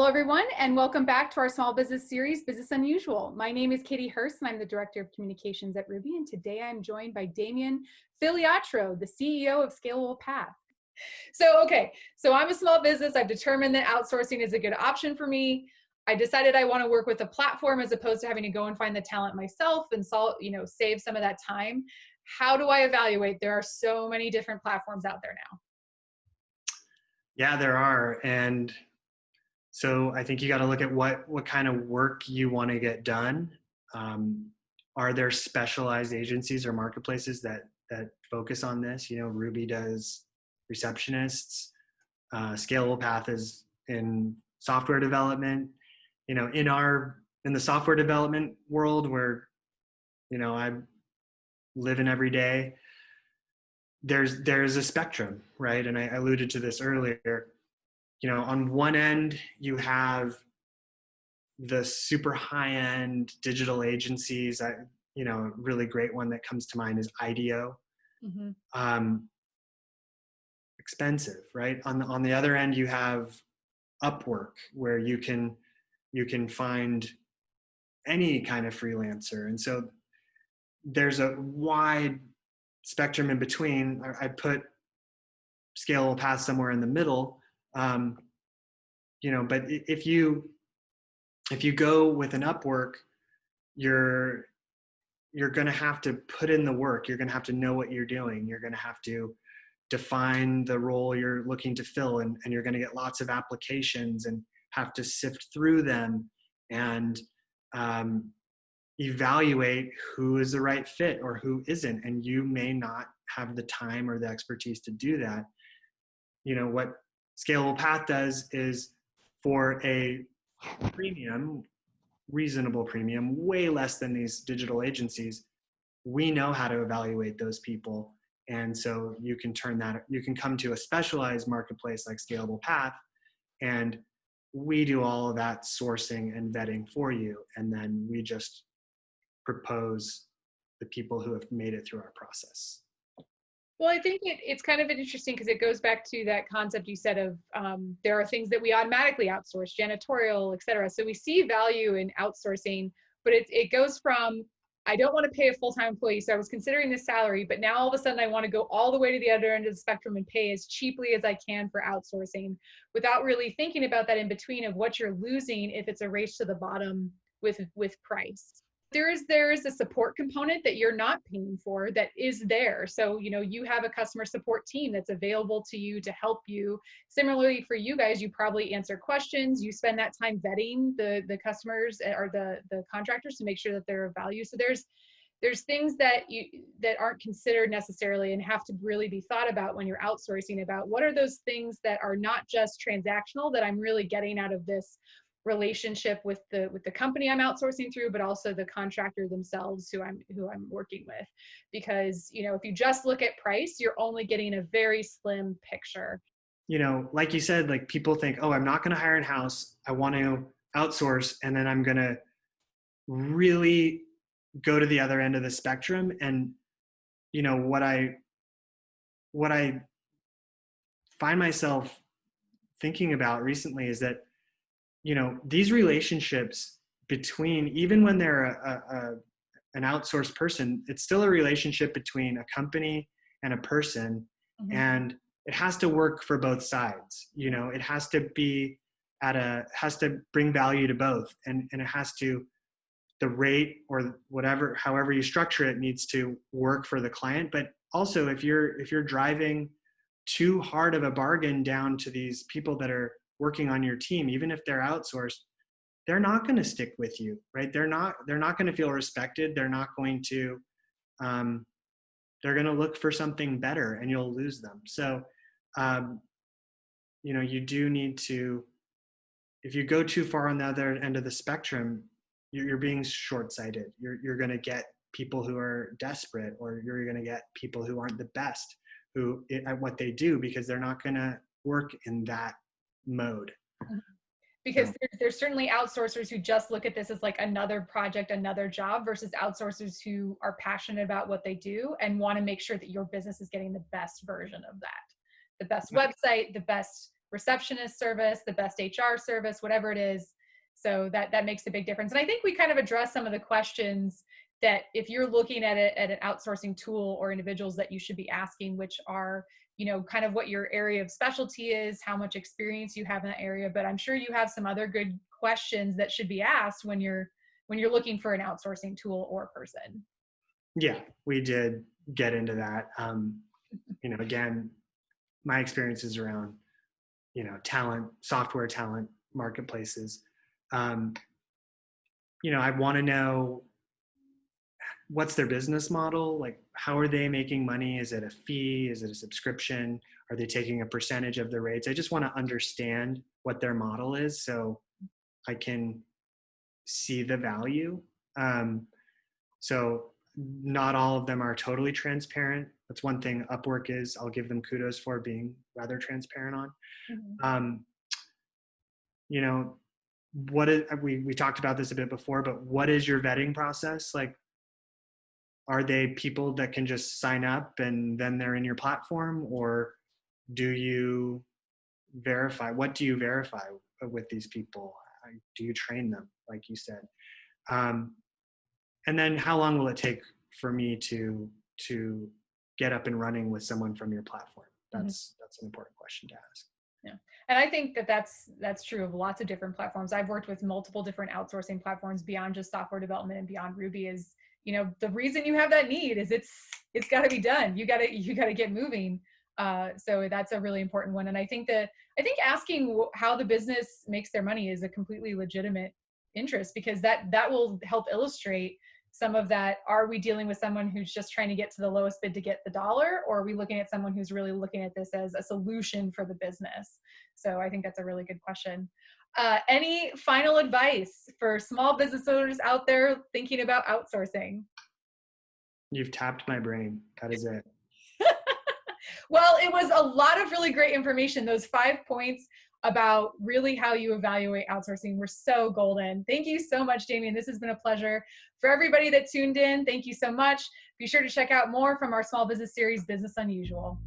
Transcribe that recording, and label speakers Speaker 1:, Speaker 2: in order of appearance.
Speaker 1: Hello, everyone, and welcome back to our small business series, Business Unusual. My name is Katie Hurst, and I'm the Director of Communications at Ruby. And today I'm joined by Damien Filiatrault, the CEO of Scalable Path. So I'm a small business. I've determined that outsourcing is a good option for me. I decided I want to work with a platform as opposed to having to go and find the talent myself and save some of that time. How do I evaluate? There are so many different platforms out there now.
Speaker 2: Yeah, there are. And so I think you got to look at what kind of work you want to get done. Are there specialized agencies or marketplaces that focus on this? You know, Ruby does receptionists. Scalable Path is in software development. You know, in the software development world where, you know, I live in every day, there's a spectrum, right? And I alluded to this earlier. You know, on one end, you have the super high-end digital agencies. A really great one that comes to mind is IDEO. Mm-hmm. Expensive, right? On the other end, you have Upwork, where you can find any kind of freelancer. And so there's a wide spectrum in between. I'd put Scalable Path somewhere in the middle. But if you go with an Upwork, you're going to have to put in the work. You're going to have to know what you're doing. You're going to have to define the role you're looking to fill, and you're going to get lots of applications and have to sift through them and evaluate who is the right fit or who isn't. And you may not have the time or the expertise to do that. You know, what Scalable Path does is, for a reasonable premium, way less than these digital agencies, we know how to evaluate those people. And so you can come to a specialized marketplace like Scalable Path, and we do all of that sourcing and vetting for you. And then we just propose the people who have made it through our process.
Speaker 1: Well, I think it's kind of interesting because it goes back to that concept you said of there are things that we automatically outsource, janitorial, et cetera. So we see value in outsourcing, but it goes from, I don't want to pay a full-time employee, so I was considering this salary, but now all of a sudden I want to go all the way to the other end of the spectrum and pay as cheaply as I can for outsourcing, without really thinking about that in between of what you're losing if it's a race to the bottom with price. There is a support component that you're not paying for that is there. So, you know, you have a customer support team that's available to you to help you. Similarly for you guys, you probably answer questions. You spend that time vetting the customers or the contractors to make sure that they're of value. So there's things that aren't considered necessarily and have to really be thought about when you're outsourcing, about what are those things that are not just transactional that I'm really getting out of this relationship with the company I'm outsourcing through, but also the contractor themselves who I'm working with. Because, you know, if you just look at price, you're only getting a very slim picture.
Speaker 2: You know, like you said, like people think, oh, I'm not going to hire in-house. I want to outsource, and then I'm going to really go to the other end of the spectrum. And, you know, what I find myself thinking about recently is that, you know, these relationships between, even when they're an outsourced person, it's still a relationship between a company and a person. Mm-hmm. And it has to work for both sides. You know, it has to be has to bring value to both. And it has to, the rate or whatever, however you structure it, needs to work for the client. But also if you're driving too hard of a bargain down to these people that are working on your team, even if they're outsourced, they're not going to stick with you, right? They're not going to feel respected. They're not going to, they're going to look for something better, and you'll lose them. So, you know, you do need to, if you go too far on the other end of the spectrum, you're being short-sighted. You're going to get people who are desperate, or you're going to get people who aren't the best at what they do, because they're not going to work in that mode.
Speaker 1: Because there's certainly outsourcers who just look at this as like another project, another job, versus outsourcers who are passionate about what they do and want to make sure that your business is getting the best version of that. The best website, the best receptionist service, the best HR service, whatever it is. So that makes a big difference. And I think we kind of address some of the questions that if you're looking at it at an outsourcing tool or individuals that you should be asking, which are, kind of what your area of specialty is, how much experience you have in that area. But I'm sure you have some other good questions that should be asked when you're looking for an outsourcing tool or person.
Speaker 2: Yeah, we did get into that. Again, my experiences around, talent, software talent marketplaces. I want to know what's their business model? Like, how are they making money? Is it a fee? Is it a subscription? Are they taking a percentage of the rates? I just want to understand what their model is so I can see the value. So not all of them are totally transparent. That's one thing Upwork is. I'll give them kudos for being rather transparent on. Mm-hmm. What is, we talked about this a bit before, but what is your vetting process? Like, are they people that can just sign up and then they're in your platform, or do you verify? What do you verify with these people? Do you train them, like you said? And then how long will it take for me to get up and running with someone from your platform? That's an important question to ask.
Speaker 1: Yeah. And I think that's true of lots of different platforms. I've worked with multiple different outsourcing platforms beyond just software development and beyond Ruby. Is, the reason you have that need is it's got to be done. You got to get moving. So that's a really important one. And I think asking how the business makes their money is a completely legitimate interest, because that will help illustrate some of that. Are we dealing with someone who's just trying to get to the lowest bid to get the dollar, or are we looking at someone who's really looking at this as a solution for the business? So I think that's a really good question. Any final advice for small business owners out there thinking about outsourcing?
Speaker 2: You've tapped my brain. That is it.
Speaker 1: Well, it was a lot of really great information. Those 5 points about really how you evaluate outsourcing were so golden. Thank you so much, Damien. This has been a pleasure. For everybody that tuned in, thank you so much. Be sure to check out more from our small business series, Business Unusual.